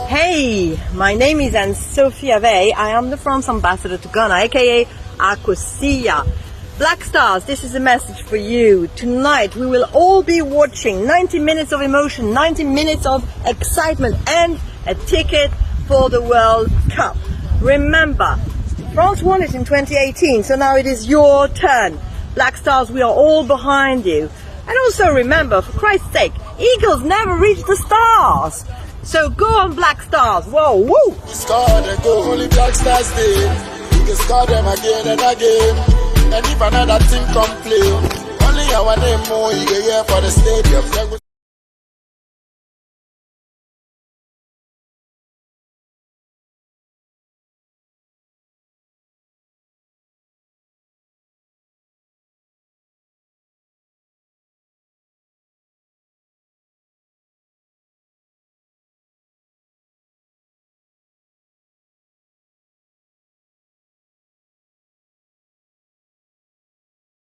Hey, my name is Sophia Vey. I am the France ambassador to Ghana, aka Akosia. Black Stars, this is a message for you. Tonight we will all be watching 90 minutes of emotion, 90 minutes of excitement, and a ticket for the World Cup. Remember, France won it in 2018, so now it is your turn. Black Stars, we are all behind you. And also remember, for Christ's sake, eagles never reach the stars. So go on, Black Stars. Whoa, woo! We scored a goal, only Black Stars did. We can score them again and again. And if another team come play, only our name more, you get here for the stadium.